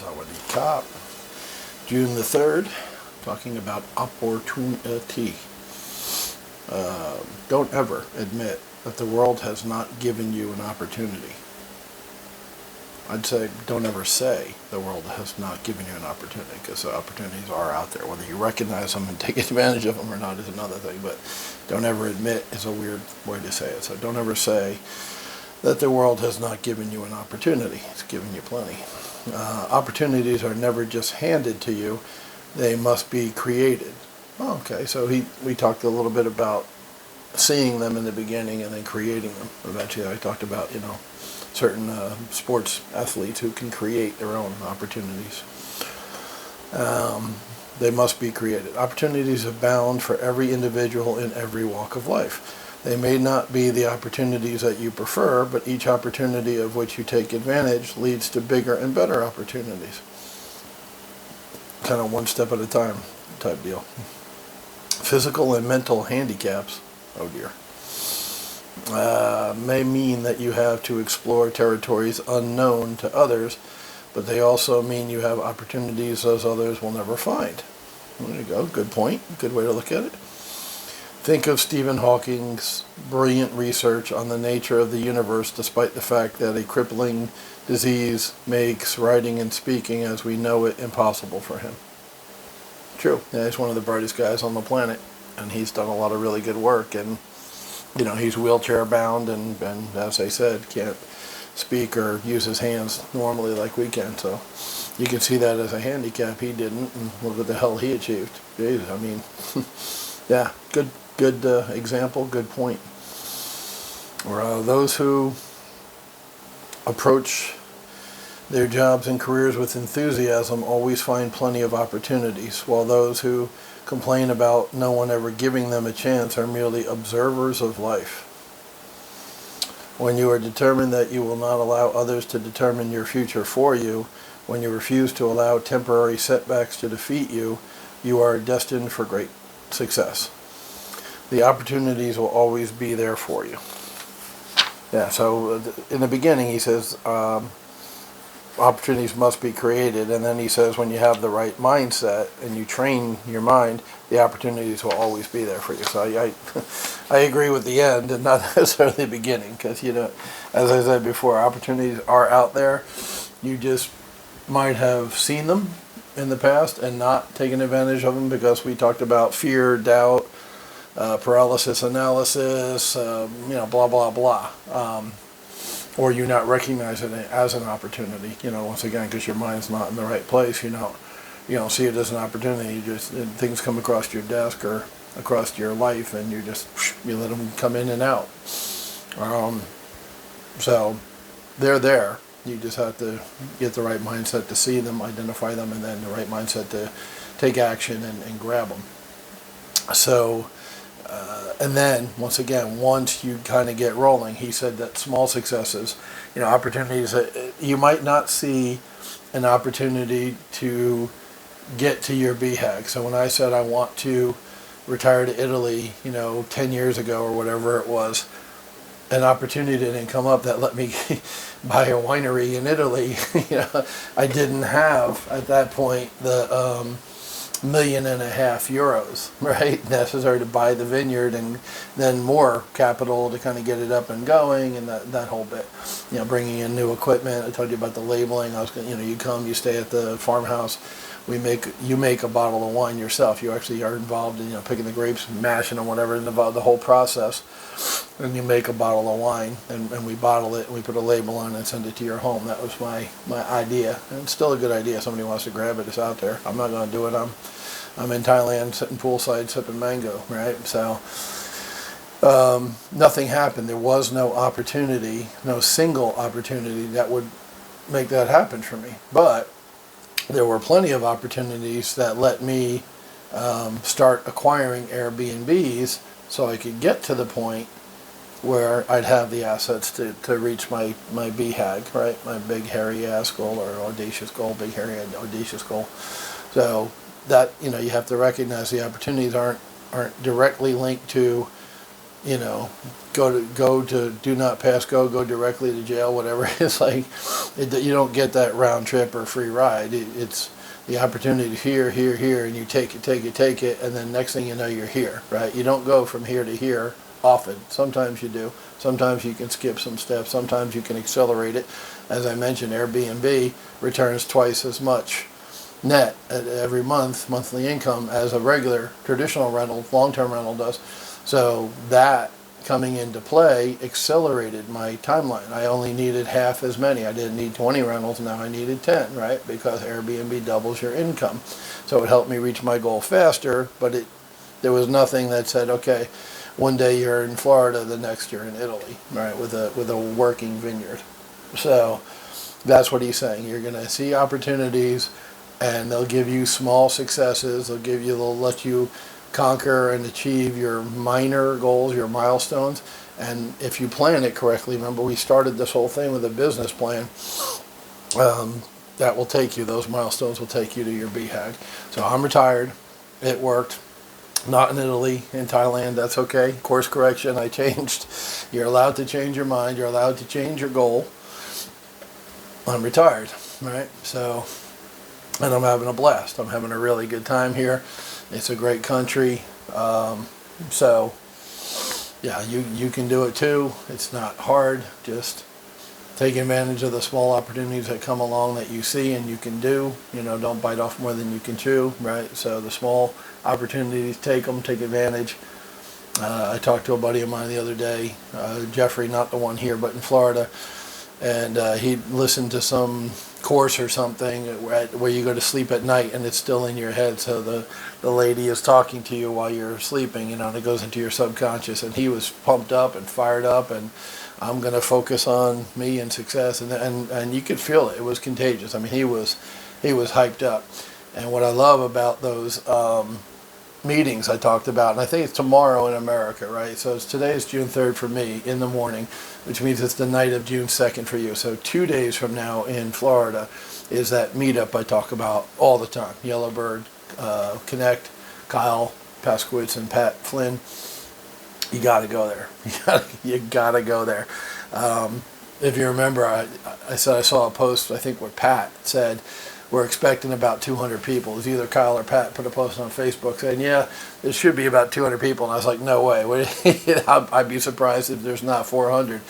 Sawadee Kop. June the 3rd, talking about opportunity. Don't ever admit that the world has not given you an opportunity. I'd say don't ever say the world has not given you an opportunity, because the opportunities are out there. Whether you recognize them and take advantage of them or not is another thing, but don't ever admit is a weird way to say it. So don't ever say that the world has not given you an opportunity. It's given you plenty. Opportunities are never just handed to you. They must be created. Oh, okay, so we talked a little bit about seeing them in the beginning and then creating them. Eventually I talked about, certain sports athletes who can create their own opportunities. They must be created. Opportunities abound for every individual in every walk of life. They may not be the opportunities that you prefer, but each opportunity of which you take advantage leads to bigger and better opportunities. Kind of one step at a time type deal. Physical and mental handicaps, oh dear, may mean that you have to explore territories unknown to others, but they also mean you have opportunities those others will never find. There you go, good point, good way to look at it. Think of Stephen Hawking's brilliant research on the nature of the universe, despite the fact that a crippling disease makes writing and speaking as we know it impossible for him. True. Yeah, he's one of the brightest guys on the planet, and he's done a lot of really good work, and he's wheelchair bound, and as I said, can't speak or use his hands normally like we can, so you can see that as a handicap. He didn't, and look what the hell he achieved. Jeez, I mean, yeah, good example, good point. Those who approach their jobs and careers with enthusiasm always find plenty of opportunities, while those who complain about no one ever giving them a chance are merely observers of life. When you are determined that you will not allow others to determine your future for you, when you refuse to allow temporary setbacks to defeat you, you are destined for great success. The opportunities will always be there for you. Yeah, so in the beginning he says opportunities must be created, and then he says when you have the right mindset and you train your mind, the opportunities will always be there for you. So I agree with the end and not necessarily the beginning, because as I said before, opportunities are out there. You just might have seen them in the past and not taken advantage of them, because we talked about fear, doubt, paralysis analysis, blah blah blah, or you not recognizing it as an opportunity. Once again, because your mind's not in the right place. You don't see it as an opportunity. Things come across your desk or across your life, and you let them come in and out. So they're there. You just have to get the right mindset to see them, identify them, and then the right mindset to take action and grab them. So, and then, once again, once you kind of get rolling, he said that small successes, opportunities, you might not see an opportunity to get to your BHAG. So when I said I want to retire to Italy, 10 years ago or whatever it was, an opportunity didn't come up that let me buy a winery in Italy. I didn't have at that point the €1.5 million, right, necessary to buy the vineyard, and then more capital to kind of get it up and going, and that whole bit. Bringing in new equipment. I told you about the labeling. You come, you stay at the farmhouse. You make a bottle of wine yourself. You actually are involved in picking the grapes, mashing them, whatever, in the whole process. And you make a bottle of wine, and we bottle it, and we put a label on it and send it to your home. That was my idea, and it's still a good idea. If somebody wants to grab it, it's out there. I'm not going to do it. I'm in Thailand, sitting poolside, sipping mango, right? So nothing happened. There was no opportunity, no single opportunity that would make that happen for me. But there were plenty of opportunities that let me start acquiring Airbnbs, so I could get to the point where I'd have the assets to reach my BHAG, right? My big hairy ass goal, or audacious goal, big hairy audacious goal. So that, you have to recognize the opportunities aren't directly linked to you know, go to do not pass go directly to jail, whatever. It's like you don't get that round trip or free ride. It's the opportunity to here, and you take it, and then next thing you know, you're here, right? You don't go from here to here often. Sometimes you do. Sometimes you can skip some steps. Sometimes you can accelerate it. As I mentioned, Airbnb returns twice as much net at every monthly income, as a regular traditional rental, long-term rental does. So that coming into play accelerated my timeline. I only needed half as many. I didn't need 20 rentals, now I needed 10, right? Because Airbnb doubles your income. So it helped me reach my goal faster, but there was nothing that said, okay, one day you're in Florida, the next you're in Italy, right, with a working vineyard. So that's what he's saying. You're going to see opportunities, and they'll give you small successes. They'll let you conquer and achieve your minor goals, your milestones. And if you plan it correctly, remember we started this whole thing with a business plan, that will take you, those milestones will take you to your BHAG. So I'm retired. It worked. Not in Italy, in Thailand, that's okay. Course correction, I changed. You're allowed to change your mind. You're allowed to change your goal. I'm retired, right? So, and I'm having a blast. I'm having a really good time here. It's a great country. So, yeah, you can do it too. It's not hard. Just take advantage of the small opportunities that come along that you see and you can do. Don't bite off more than you can chew, right? So the small opportunities, take them, take advantage. I talked to a buddy of mine the other day, Jeffrey, not the one here, but in Florida, and he listened to some course or something where you go to sleep at night and it's still in your head. So the lady is talking to you while you're sleeping, and it goes into your subconscious. And he was pumped up and fired up, and I'm going to focus on me and success, and you could feel it. It was contagious. I mean, he was hyped up. And what I love about those meetings I talked about, and I think it's tomorrow in America, right? So today is June 3rd for me in the morning, which means it's the night of June 2nd for you. So 2 days from now in Florida is that meetup I talk about all the time. Yellowbird Connect, Kyle Paskowitz and Pat Flynn. You got to go there. You got to go there. If you remember, I said I saw a post, I think what Pat said, we're expecting about 200 people. It was either Kyle or Pat put a post on Facebook saying, yeah, there should be about 200 people. And I was like, no way. I'd be surprised if there's not 400.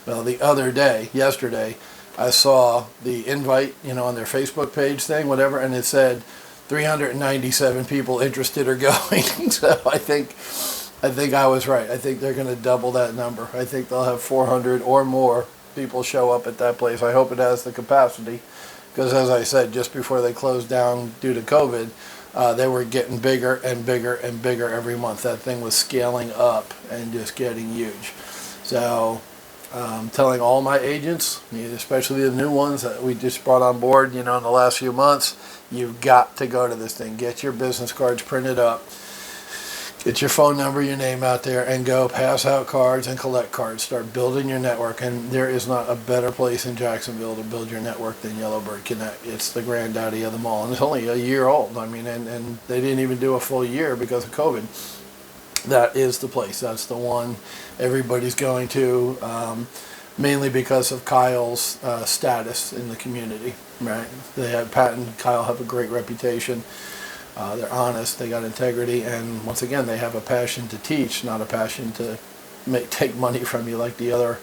Well, the other day, yesterday, I saw the invite, on their Facebook page thing, whatever, and it said 397 people interested or going. So I think I was right. I think they're going to double that number. I think they'll have 400 or more people show up at that place. I hope it has the capacity, because as I said, just before they closed down due to COVID, they were getting bigger and bigger and bigger every month. That thing was scaling up and just getting huge. So telling all my agents, especially the new ones that we just brought on board, in the last few months, you've got to go to this thing. Get your business cards printed up. Get your phone number, your name out there, and go pass out cards and collect cards. Start building your network. And there is not a better place in Jacksonville to build your network than Yellowbird Connect. It's the granddaddy of them all. And it's only a year old. I mean, and they didn't even do a full year because of COVID. That is the place. That's the one everybody's going to, mainly because of Kyle's status in the community, right? Pat and Kyle have a great reputation. They're honest, they got integrity, and once again, they have a passion to teach, not a passion to take money from you like the other,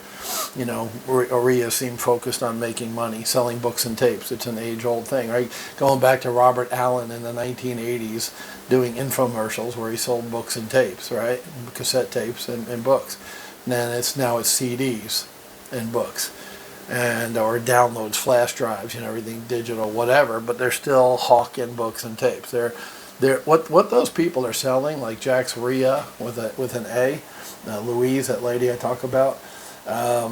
areas seem focused on making money, selling books and tapes. It's an age-old thing, right? Going back to Robert Allen in the 1980s, doing infomercials where he sold books and tapes, right? Cassette tapes and books. And then now it's CDs and books. Or downloads, flash drives, everything digital, whatever. But they're still hawking books and tapes. They're what those people are selling, like Jack's Rhea with an A, Louise, that lady I talk about.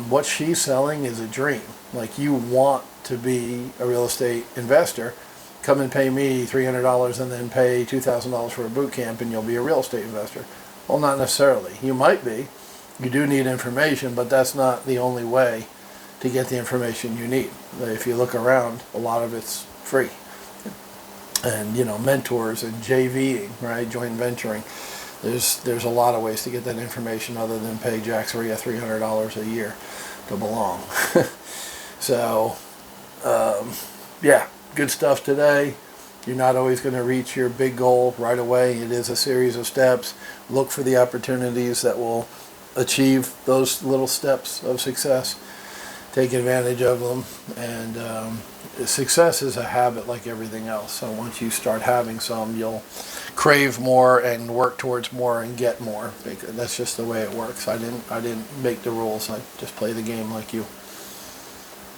What she's selling is a dream. Like, you want to be a real estate investor, come and pay me $300 and then pay $2,000 for a boot camp, and you'll be a real estate investor. Well, not necessarily. You might be. You do need information, but that's not the only way to get the information you need. If you look around, a lot of it's free. And, mentors and JVing, right, joint venturing. there's a lot of ways to get that information other than pay Jack Soria $300 a year to belong. So, yeah, good stuff today. You're not always going to reach your big goal right away. It is a series of steps. Look for the opportunities that will achieve those little steps of success. Take advantage of them. And success is a habit like everything else. So once you start having some, you'll crave more and work towards more and get more. That's just the way it works. I didn't make the rules. I just play the game like you.